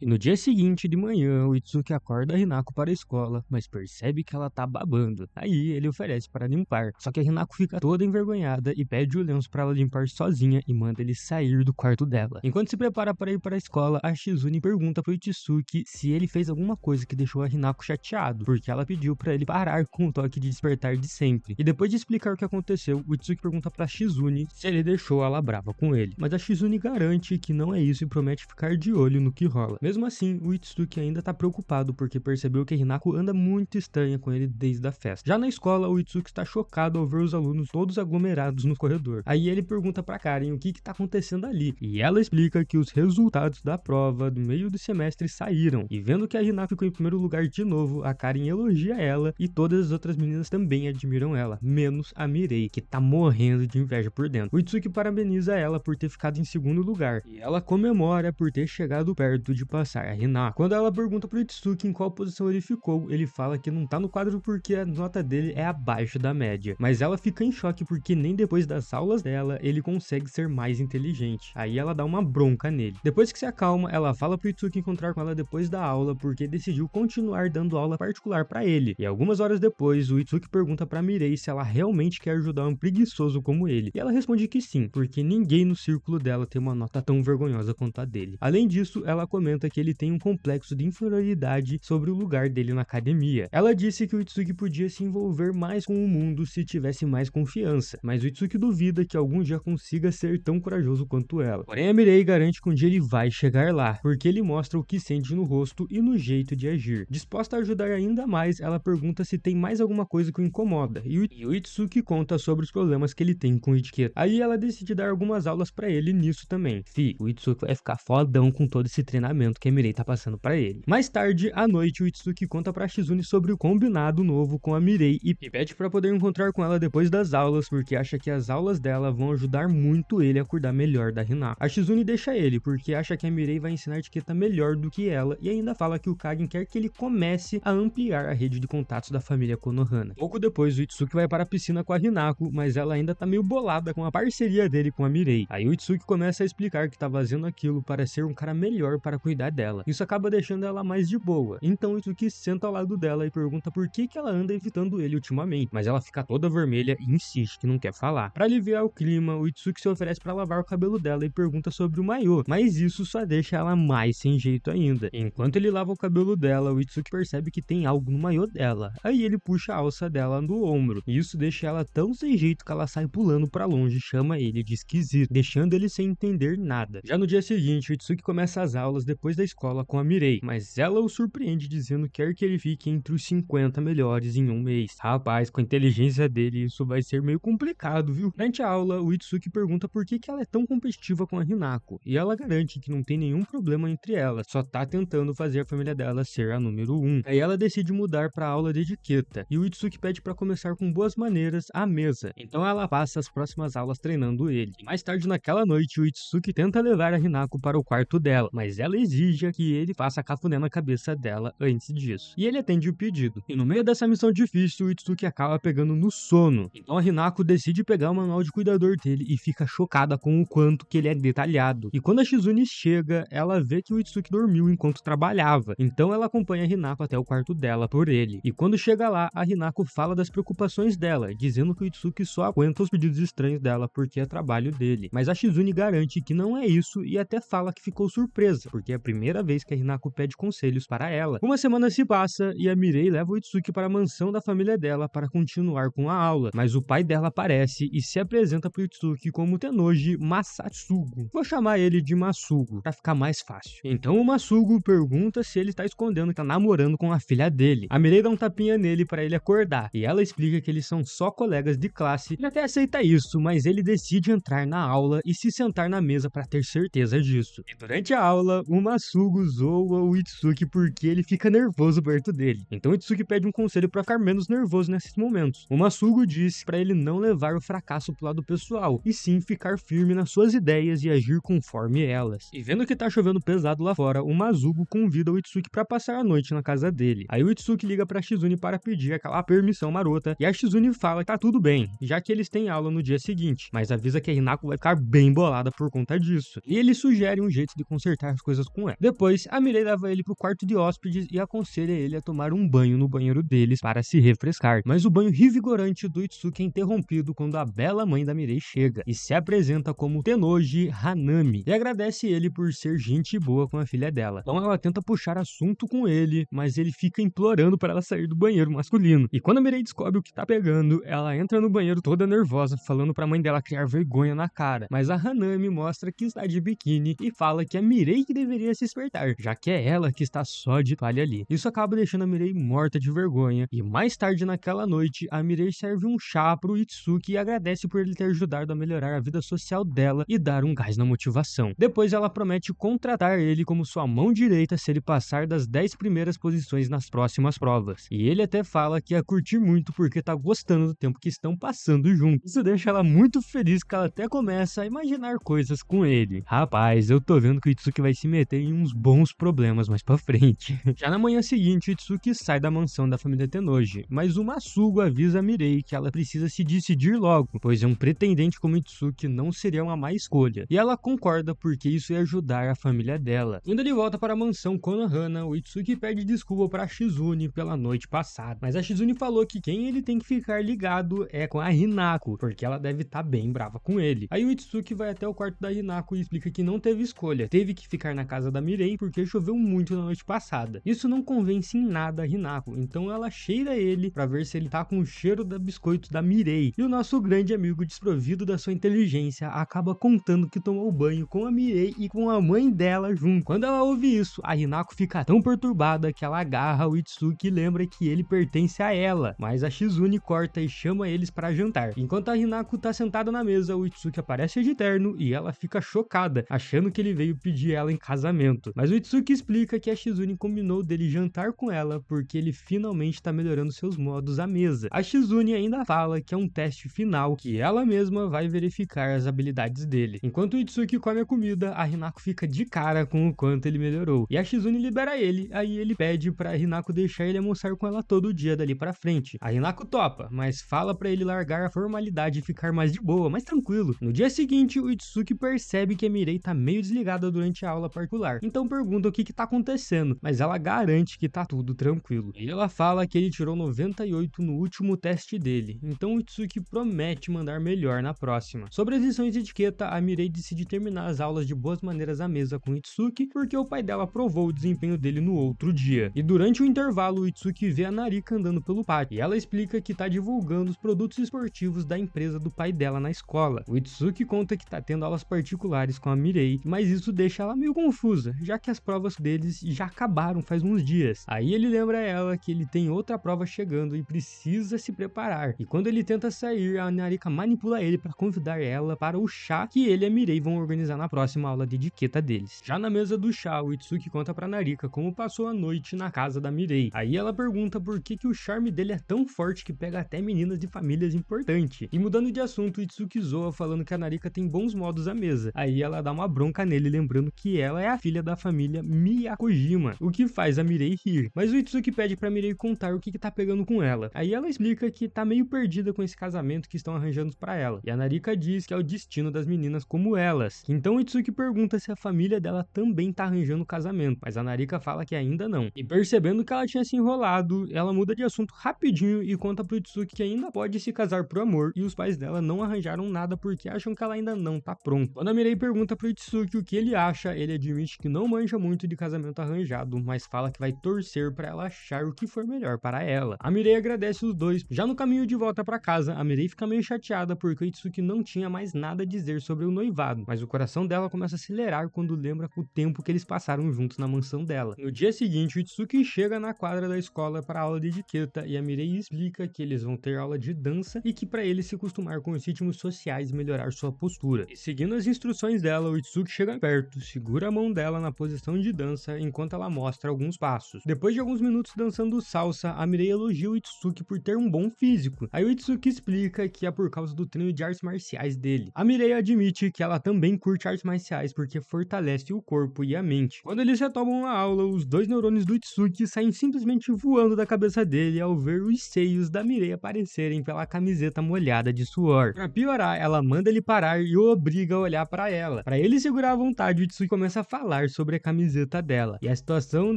E no dia seguinte de manhã, o Itsuki acorda a Hinako para a escola, mas percebe que ela tá babando. Aí ele oferece para limpar, só que a Hinako fica toda envergonhada e pede o lenço para ela limpar sozinha e manda ele sair do quarto dela. Enquanto se prepara para ir para a escola, a Shizune pergunta pro Itsuki se ele fez alguma coisa que deixou a Hinako chateado, porque ela pediu para ele parar com o toque de despertar de sempre. E depois de explicar o que aconteceu, o Itsuki pergunta pra Shizune se ele deixou ela brava com ele. Mas a Shizune garante que não é isso e promete ficar de olho no que rola. Mesmo assim, o Itsuki ainda tá preocupado porque percebeu que a Hinako anda muito estranha com ele desde a festa. Já na escola, o Itsuki está chocado ao ver os alunos todos aglomerados no corredor. Aí ele pergunta pra Karen o que tá acontecendo ali, e ela explica que os resultados da prova do meio do semestre saíram, e vendo que a Hinako ficou em primeiro lugar de novo, a Karen elogia ela e todas as outras meninas também admiram ela, menos a Mirei, que tá morrendo de inveja por dentro. O Itsuki parabeniza ela por ter ficado em segundo lugar, e ela comemora por ter chegado perto de passar a Hinako. Quando ela pergunta pro Itsuki em qual posição ele ficou, ele fala que não tá no quadro porque a nota dele é abaixo da média, mas ela fica em choque porque nem depois das aulas dela ele consegue ser mais inteligente. Aí ela dá uma bronca nele. Depois que se acalma, ela fala pro Itsuki encontrar com ela depois da aula porque decidiu continuar dando aula particular pra ele. E algumas horas depois, o Itsuki pergunta pra Mirei se ela realmente quer ajudar um preguiçoso como ele. E ela responde que sim, porque ninguém no círculo dela tem uma nota tão vergonhosa quanto a dele. Além disso, ela comenta que ele tem um complexo de inferioridade sobre o lugar dele na academia. Ela disse que o Itsuki podia se envolver mais com o mundo se tivesse mais confiança, mas o Itsuki duvida que algum dia consiga ser tão corajoso quanto ela. Porém, a Mirei garante que um dia ele vai chegar lá, porque ele mostra o que sente no rosto e no jeito de agir. Disposta a ajudar ainda mais, ela pergunta se tem mais alguma coisa que o incomoda, e o Itsuki conta sobre os problemas que ele tem com o etiqueta. Aí ela decide dar algumas aulas pra ele nisso também. O Itsuki vai ficar fodão com todo esse treinamento que a Mirei tá passando pra ele. Mais tarde, à noite, o Itsuki conta pra Shizune sobre o combinado novo com a Mirei e pede pra poder encontrar com ela depois das aulas, porque acha que as aulas dela vão ajudar muito ele a cuidar melhor da Hinako. A Shizune deixa ele, porque acha que a Mirei vai ensinar etiqueta melhor do que ela, e ainda fala que o Kagen quer que ele comece a ampliar a rede de contatos da família Konohana. Pouco depois, o Itsuki vai para a piscina com a Hinako, mas ela ainda tá meio bolada com a parceria dele com a Mirei. Aí o Itsuki começa a explicar que tá fazendo aquilo para ser um cara melhor para cuidar dela. Isso acaba deixando ela mais de boa. Então o Itsuki senta ao lado dela e pergunta por que ela anda evitando ele ultimamente, mas ela fica toda vermelha e insiste que não quer falar. Para aliviar o clima, o Itsuki se oferece para lavar o cabelo dela e pergunta sobre o maiô, mas isso só deixa ela mais sem jeito ainda. Enquanto ele lava o cabelo dela, o Itsuki percebe que tem algo no maiô dela. Aí ele puxa a alça dela no ombro, e isso deixa ela tão sem jeito que ela sai pulando para longe e chama ele de esquisito, deixando ele sem entender nada. Já no dia seguinte, o Itsuki começa as aulas depois da escola com a Mirei, mas ela o surpreende dizendo que quer que ele fique entre os 50 melhores em um mês. Rapaz, com a inteligência dele, isso vai ser meio complicado, viu? Durante a aula, o Itsuki pergunta por que ela é tão competitiva com a Hinako, e ela garante que não tem nenhum problema entre elas, só tá tentando fazer a família dela ser a número 1. Aí ela decide mudar pra aula de etiqueta, e o Itsuki pede pra começar com boas maneiras à mesa, então ela passa as próximas aulas treinando ele. E mais tarde naquela noite, o Itsuki tenta levar a Hinako para o quarto dela, mas ela exige que ele faça cafuné na cabeça dela antes disso, e ele atende o pedido. E no meio dessa missão difícil, o Itsuki acaba pegando no sono, então a Hinako decide pegar o manual de cuidador dele e fica chocada com o quanto que ele é detalhado. E quando a Shizune chega, ela vê que o Itsuki dormiu enquanto trabalhava, então ela acompanha a Hinako até o quarto dela por ele. E quando chega lá, a Hinako fala das preocupações dela, dizendo que o Itsuki só aguenta os pedidos estranhos dela porque é trabalho dele. Mas a Shizune garante que não é isso e até fala que ficou surpresa, porque é a primeira vez que a Hinako pede conselhos para ela. Uma semana se passa e a Mirei leva o Itsuki para a mansão da família dela para continuar com a aula, mas o pai dela aparece e se apresenta para o Itsuki como Tenoji Masatsugu. Vou chamar ele de Masugo, para ficar mais fácil. Então o Masugo pergunta se ele está escondendo que tá namorando com a filha dele. A Mirei dá um tapinha nele para ele acordar, e ela explica que eles são só colegas de classe. Ele até aceita isso, mas ele decide entrar na aula e se sentar na mesa para ter certeza disso. E durante a aula, o Masugo zoa o Itsuki porque ele fica nervoso perto dele. Então o Itsuki pede um conselho para ficar menos nervoso nesses momentos. O Masugo diz para ele não levar o fracasso pro lado pessoal, e sim ficar firme nas suas ideias e agir conforme elas. E vendo que tá chovendo pesado lá fora, o Masugo convida o Itsuki para passar a noite na casa dele. Aí o Itsuki liga pra Shizune para pedir aquela permissão marota, e a Shizune fala que tá tudo bem, já que eles têm aula no dia seguinte, mas avisa que a Hinako vai ficar bem bolada por conta disso. E ele sugere um jeito de consertar as coisas com cima. Depois, a Mirei leva ele pro quarto de hóspedes e aconselha ele a tomar um banho no banheiro deles para se refrescar. Mas o banho revigorante do Itsuki é interrompido quando a bela mãe da Mirei chega e se apresenta como Tenoji Hanami e agradece ele por ser gente boa com a filha dela. Então ela tenta puxar assunto com ele, mas ele fica implorando para ela sair do banheiro masculino. E quando a Mirei descobre o que tá pegando, ela entra no banheiro toda nervosa, falando pra mãe dela criar vergonha na cara. Mas a Hanami mostra que está de biquíni e fala que é a Mirei que deveria se espertar, já que é ela que está só de toalha ali. Isso acaba deixando a Mirei morta de vergonha, e mais tarde naquela noite, a Mirei serve um chá pro Itsuki e agradece por ele ter ajudado a melhorar a vida social dela e dar um gás na motivação. Depois ela promete contratar ele como sua mão direita se ele passar das 10 primeiras posições nas próximas provas. E ele até fala que ia curtir muito porque tá gostando do tempo que estão passando juntos. Isso deixa ela muito feliz, que ela até começa a imaginar coisas com ele. Rapaz, eu tô vendo que o Itsuki vai se meter em uns bons problemas mais pra frente. Já na manhã seguinte, o Itsuki sai da mansão da família Tenoji, mas o Masugo avisa a Mirei que ela precisa se decidir logo, pois um pretendente como Itsuki não seria uma má escolha. E ela concorda porque isso ia ajudar a família dela. Indo de volta para a mansão Konohana, o Itsuki pede desculpa para Shizune pela noite passada, mas a Shizune falou que quem ele tem que ficar ligado é com a Hinako, porque ela deve estar bem brava com ele. Aí o Itsuki vai até o quarto da Hinako e explica que não teve escolha, teve que ficar na casa da Mirei porque choveu muito na noite passada. Isso não convence em nada a Hinako, então ela cheira ele pra ver se ele tá com o cheiro da biscoito da Mirei. E o nosso grande amigo, desprovido da sua inteligência, acaba contando que tomou banho com a Mirei e com a mãe dela junto. Quando ela ouve isso, a Hinako fica tão perturbada que ela agarra o Itsuki e lembra que ele pertence a ela, mas a Shizune corta e chama eles para jantar. Enquanto a Hinako tá sentada na mesa, o Itsuki aparece de terno e ela fica chocada, achando que ele veio pedir ela em casamento. Mas o Itsuki explica que a Shizune combinou dele jantar com ela porque ele finalmente tá melhorando seus modos à mesa. A Shizune ainda fala que é um teste final, que ela mesma vai verificar as habilidades dele. Enquanto o Itsuki come a comida, a Hinako fica de cara com o quanto ele melhorou. E a Shizune libera ele, aí ele pede pra Hinako deixar ele almoçar com ela todo dia dali pra frente. A Hinako topa, mas fala pra ele largar a formalidade e ficar mais de boa, mais tranquilo. No dia seguinte, o Itsuki percebe que a Mirei tá meio desligada durante a aula particular, então pergunta o que tá acontecendo, mas ela garante que tá tudo tranquilo. E ela fala que ele tirou 98 no último teste dele, então o Itsuki promete mandar melhor na próxima. Sobre as lições de etiqueta, a Mirei decide terminar as aulas de boas maneiras à mesa com o Itsuki, porque o pai dela aprovou o desempenho dele no outro dia. E durante o intervalo, o Itsuki vê a Narika andando pelo pátio, e ela explica que tá divulgando os produtos esportivos da empresa do pai dela na escola. O Itsuki conta que tá tendo aulas particulares com a Mirei, mas isso deixa ela meio confusa, já que as provas deles já acabaram faz uns dias. Aí ele lembra ela que ele tem outra prova chegando e precisa se preparar. E quando ele tenta sair, a Narika manipula ele para convidar ela para o chá que ele e a Mirei vão organizar na próxima aula de etiqueta deles. Já na mesa do chá, o Itsuki conta pra Narika como passou a noite na casa da Mirei. Aí ela pergunta por que o charme dele é tão forte que pega até meninas de famílias importantes. E mudando de assunto, o Itsuki zoa falando que a Narika tem bons modos à mesa. Aí ela dá uma bronca nele, lembrando que ela é a filha da família Miyakojima, o que faz a Mirei rir. Mas o Itsuki pede pra Mirei contar o que tá pegando com ela. Aí ela explica que tá meio perdida com esse casamento que estão arranjando pra ela. E a Narika diz que é o destino das meninas como elas. Então o Itsuki pergunta se a família dela também tá arranjando o casamento, mas a Narika fala que ainda não. E percebendo que ela tinha se enrolado, ela muda de assunto rapidinho e conta pro Itsuki que ainda pode se casar por amor, e os pais dela não arranjaram nada porque acham que ela ainda não tá pronta. Quando a Mirei pergunta pro Itsuki o que ele acha, ele admite que não manja muito de casamento arranjado, mas fala que vai torcer pra ela achar o que for melhor para ela. A Mirei agradece os dois. Já no caminho de volta pra casa, a Mirei fica meio chateada porque o Itsuki não tinha mais nada a dizer sobre o noivado, mas o coração dela começa a acelerar quando lembra o tempo que eles passaram juntos na mansão dela. No dia seguinte, o Itsuki chega na quadra da escola para a aula de etiqueta e a Mirei explica que eles vão ter aula de dança e que para ele se acostumar com os ritmos sociais e melhorar sua postura. E seguindo as instruções dela, o Itsuki chega perto, segura a mão dela na posição de dança enquanto ela mostra alguns passos. Depois de alguns minutos dançando salsa, a Mirei elogia o Itsuki por ter um bom físico. Aí o Itsuki explica que é por causa do treino de artes marciais dele. A Mirei admite que ela também curte artes marciais porque fortalece o corpo e a mente. Quando eles retomam a aula, os dois neurônios do Itsuki saem simplesmente voando da cabeça dele ao ver os seios da Mirei aparecerem pela camiseta molhada de suor. Pra piorar, ela manda ele parar e o obriga a olhar pra ela. Pra ele segurar a vontade, o Itsuki começa a falar falar sobre a camiseta dela. E a situação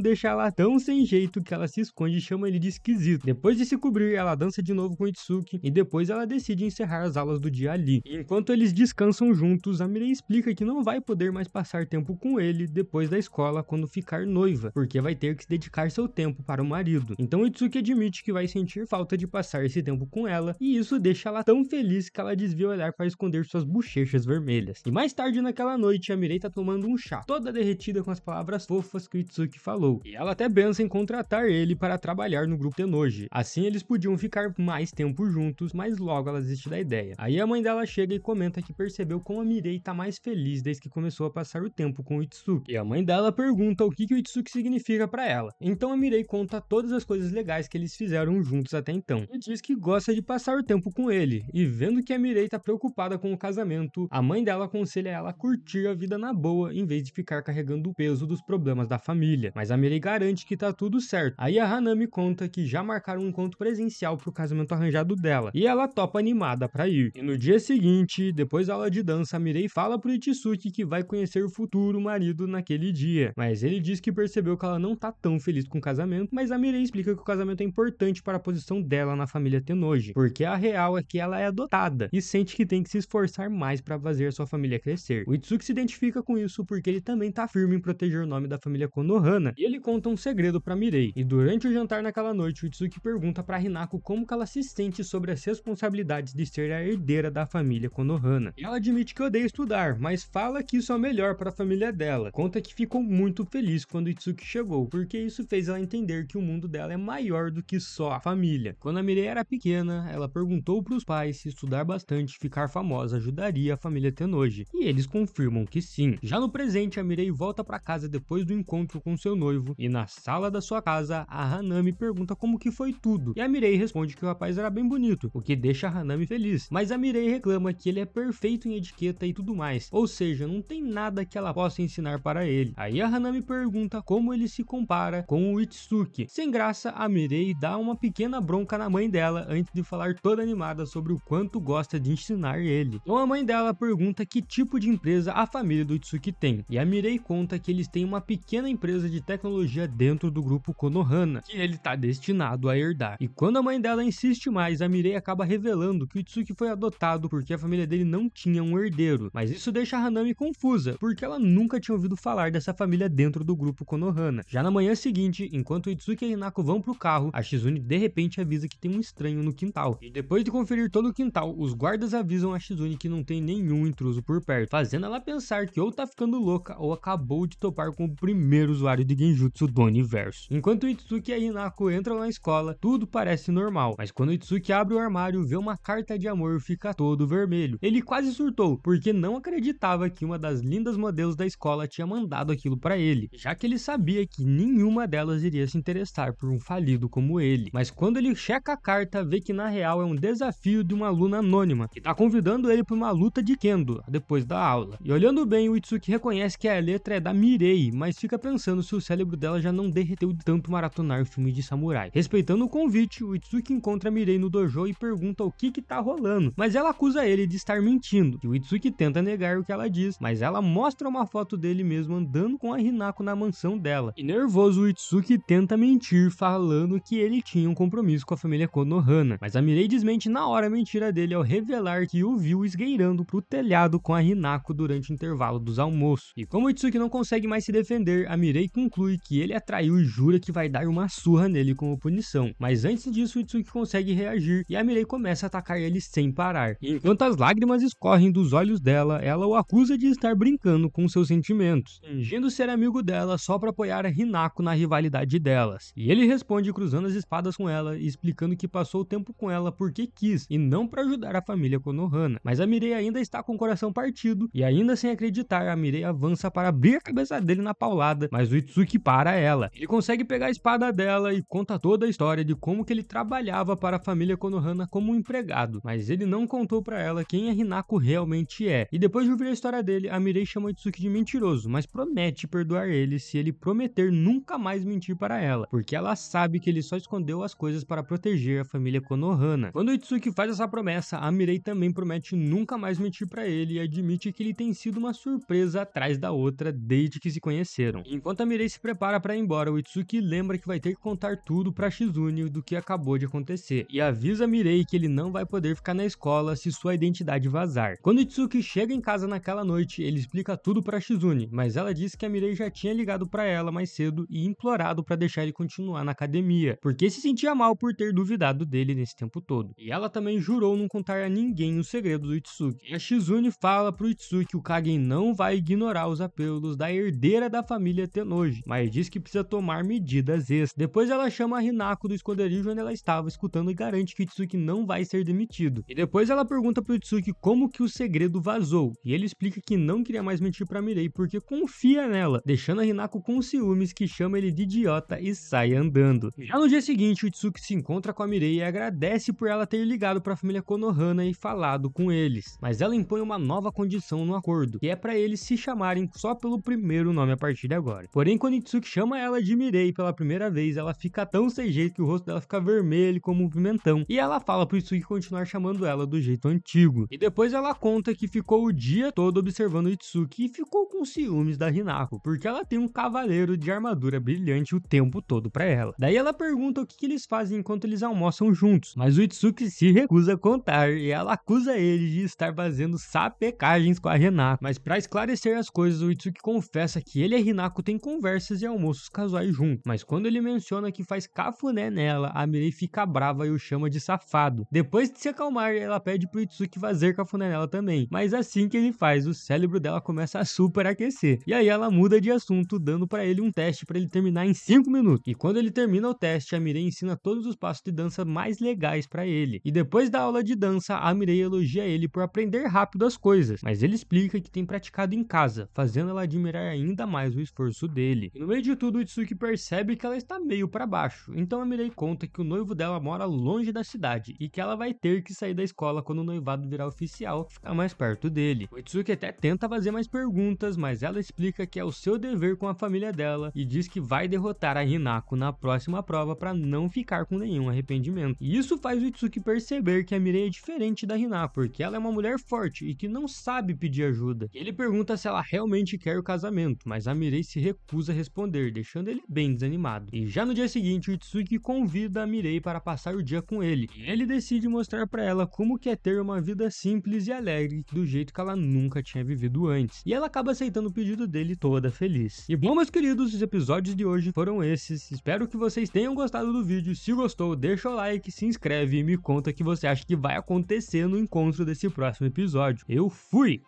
deixa ela tão sem jeito que ela se esconde e chama ele de esquisito. Depois de se cobrir, ela dança de novo com o Itsuki e depois ela decide encerrar as aulas do dia ali. E enquanto eles descansam juntos, a Mirei explica que não vai poder mais passar tempo com ele depois da escola quando ficar noiva, porque vai ter que se dedicar seu tempo para o marido. Então Itsuki admite que vai sentir falta de passar esse tempo com ela, e isso deixa ela tão feliz que ela desvia o olhar para esconder suas bochechas vermelhas. E mais tarde naquela noite, a Mirei tá tomando um chá, toda derretida com as palavras fofas que o Itsuki falou, e ela até pensa em contratar ele para trabalhar no grupo Tennoji. Assim eles podiam ficar mais tempo juntos, mas logo ela desiste da ideia. Aí a mãe dela chega e comenta que percebeu como a Mirei tá mais feliz desde que começou a passar o tempo com o Itsuki. E a mãe dela pergunta o que o Itsuki significa para ela. Então a Mirei conta todas as coisas legais que eles fizeram juntos até então, e diz que gosta de passar o tempo com ele. E vendo que a Mirei tá preocupada com o casamento, a mãe dela aconselha ela a curtir a vida na boa em vez de ficar carregando o peso dos problemas da família. Mas a Mirei garante que tá tudo certo. Aí a Hanami conta que já marcaram um encontro presencial pro casamento arranjado dela, e ela topa animada pra ir. E no dia seguinte, depois da aula de dança, a Mirei fala pro Itsuki que vai conhecer o futuro marido naquele dia, mas ele diz que percebeu que ela não tá tão feliz com o casamento, mas a Mirei explica que o casamento é importante para a posição dela na família Tennoji, porque a real é que ela é adotada e sente que tem que se esforçar mais para fazer a sua família crescer. O Itsuki se identifica com isso porque ele também tá firme em proteger o nome da família Konohana, e ele conta um segredo pra Mirei. E durante o jantar naquela noite, o Itsuki pergunta pra Hinako como que ela se sente sobre as responsabilidades de ser a herdeira da família Konohana. E ela admite que odeia estudar, mas fala que isso é o melhor para a família dela. Conta que ficou muito feliz quando o Itsuki chegou, porque isso fez ela entender que o mundo dela é maior do que só a família. Quando a Mirei era pequena, ela perguntou pros pais se estudar bastante e ficar famosa ajudaria a família Tennoji, e eles confirmam que sim. Já no presente, a Mirei volta para casa depois do encontro com seu noivo, e na sala da sua casa, a Hanami pergunta como que foi tudo, e a Mirei responde que o rapaz era bem bonito, o que deixa a Hanami feliz. Mas a Mirei reclama que ele é perfeito em etiqueta e tudo mais, ou seja, não tem nada que ela possa ensinar para ele. Aí a Hanami pergunta como ele se compara com o Itsuki. Sem graça, a Mirei dá uma pequena bronca na mãe dela antes de falar toda animada sobre o quanto gosta de ensinar ele. Então a mãe dela pergunta que tipo de empresa a família do Itsuki tem, e a Mirei conta que eles têm uma pequena empresa de tecnologia dentro do grupo Konohana, que ele está destinado a herdar. E quando a mãe dela insiste mais, a Mirei acaba revelando que o Itsuki foi adotado porque a família dele não tinha um herdeiro. Mas isso deixa a Hanami confusa, porque ela nunca tinha ouvido falar dessa família dentro do grupo Konohana. Já na manhã seguinte, enquanto o Itsuki e a Hinako vão pro carro, a Shizune de repente avisa que tem um estranho no quintal. E depois de conferir todo o quintal, os guardas avisam a Shizune que não tem nenhum intruso por perto, fazendo ela pensar que ou tá ficando louca ou acabou de topar com o primeiro usuário de Genjutsu do universo. Enquanto o Itsuki e a Hinako entram na escola, tudo parece normal, mas quando o Itsuki abre o armário, vê uma carta de amor, fica todo vermelho. Ele quase surtou, porque não acreditava que uma das lindas modelos da escola tinha mandado aquilo pra ele, já que ele sabia que nenhuma delas iria se interessar por um falido como ele. Mas quando ele checa a carta, vê que na real é um desafio de uma aluna anônima, que tá convidando ele pra uma luta de Kendo, depois da aula. E olhando bem, o Itsuki reconhece que a letra é da Mirei, mas fica pensando se o cérebro dela já não derreteu de tanto maratonar filme de samurai. Respeitando o convite, o Itsuki encontra a Mirei no dojo e pergunta o que tá rolando, mas ela acusa ele de estar mentindo, e o Itsuki tenta negar o que ela diz, mas ela mostra uma foto dele mesmo andando com a Hinako na mansão dela. E nervoso, o Itsuki tenta mentir, falando que ele tinha um compromisso com a família Konohana, mas a Mirei desmente na hora a mentira dele ao revelar que o viu esgueirando pro telhado com a Hinako durante o intervalo dos almoços. E como o Itsuki não consegue mais se defender, a Mirei conclui que ele a traiu e jura que vai dar uma surra nele como punição. Mas antes disso, o Itsuki consegue reagir e a Mirei começa a atacar ele sem parar. E enquanto as lágrimas escorrem dos olhos dela, ela o acusa de estar brincando com seus sentimentos, fingindo ser amigo dela só para apoiar a Hinako na rivalidade delas. E ele responde cruzando as espadas com ela e explicando que passou o tempo com ela porque quis e não para ajudar a família Konohana. Mas a Mirei ainda está com o coração partido e ainda sem acreditar, a Mirei avança para abrir a cabeça dele na paulada, mas o Itsuki para ela. Ele consegue pegar a espada dela e conta toda a história de como que ele trabalhava para a família Konohana como um empregado, mas ele não contou para ela quem a Hinako realmente é. E depois de ouvir a história dele, a Mirei chama o Itsuki de mentiroso, mas promete perdoar ele se ele prometer nunca mais mentir para ela, porque ela sabe que ele só escondeu as coisas para proteger a família Konohana. Quando o Itsuki faz essa promessa, a Mirei também promete nunca mais mentir para ele e admite que ele tem sido uma surpresa atrás da outra outra desde que se conheceram. Enquanto a Mirei se prepara para ir embora, o Itsuki lembra que vai ter que contar tudo pra Shizune do que acabou de acontecer e avisa a Mirei que ele não vai poder ficar na escola se sua identidade vazar. Quando o Itsuki chega em casa naquela noite, ele explica tudo pra Shizune, mas ela diz que a Mirei já tinha ligado pra ela mais cedo e implorado pra deixar ele continuar na academia, porque se sentia mal por ter duvidado dele nesse tempo todo. E ela também jurou não contar a ninguém o segredo do Itsuki. A Shizune fala pro Itsuki que o Kagen não vai ignorar os apelos da herdeira da família Tennoji, mas diz que precisa tomar medidas extras. Depois ela chama a Hinako do esconderijo onde ela estava escutando e garante que o Itsuki não vai ser demitido. E depois ela pergunta pro Itsuki como que o segredo vazou, e ele explica que não queria mais mentir pra Mirei porque confia nela, deixando a Hinako com ciúmes, que chama ele de idiota e sai andando. Já no dia seguinte, o Itsuki se encontra com a Mirei e agradece por ela ter ligado pra família Konohana e falado com eles, mas ela impõe uma nova condição no acordo, que é pra eles se chamarem só pelo primeiro nome a partir de agora. Porém, quando Itsuki chama ela de Mirei pela primeira vez, ela fica tão sem jeito que o rosto dela fica vermelho como um pimentão, e ela fala pro Itsuki continuar chamando ela do jeito antigo. E depois ela conta que ficou o dia todo observando o Itsuki e ficou com ciúmes da Hinako, porque ela tem um cavaleiro de armadura brilhante o tempo todo pra ela. Daí ela pergunta o que eles fazem enquanto eles almoçam juntos, mas o Itsuki se recusa a contar e ela acusa ele de estar fazendo sapecagens com a Hinako. Mas pra esclarecer as coisas, o Itsuki confessa que ele e a Hinako têm conversas e almoços casuais juntos, mas quando ele menciona que faz cafuné nela, a Mirei fica brava e o chama de safado. Depois de se acalmar, ela pede pro Itsuki fazer cafuné nela também, mas assim que ele faz, o cérebro dela começa a superaquecer, e aí ela muda de assunto, dando pra ele um teste pra ele terminar em 5 minutos. E quando ele termina o teste, a Mirei ensina todos os passos de dança mais legais pra ele. E depois da aula de dança, a Mirei elogia ele por aprender rápido as coisas, mas ele explica que tem praticado em casa, fazendo ela admirar ainda mais o esforço dele. E no meio de tudo, o Itsuki percebe que ela está meio pra baixo, então a Mirei conta que o noivo dela mora longe da cidade e que ela vai ter que sair da escola quando o noivado virar oficial e ficar mais perto dele. O Itsuki até tenta fazer mais perguntas, mas ela explica que é o seu dever com a família dela e diz que vai derrotar a Hinako na próxima prova pra não ficar com nenhum arrependimento. E isso faz o Itsuki perceber que a Mirei é diferente da Hinako, porque ela é uma mulher forte e que não sabe pedir ajuda. Ele pergunta se ela realmente quer o casamento, mas a Mirei se recusa a responder, deixando ele bem desanimado. E já no dia seguinte, o Itsuki convida a Mirei para passar o dia com ele, e ele decide mostrar pra ela como que é ter uma vida simples e alegre, do jeito que ela nunca tinha vivido antes. E ela acaba aceitando o pedido dele toda feliz. E bom, meus queridos, os episódios de hoje foram esses. Espero que vocês tenham gostado do vídeo. Se gostou, deixa o like, se inscreve e me conta o que você acha que vai acontecer no encontro desse próximo episódio. Eu fui!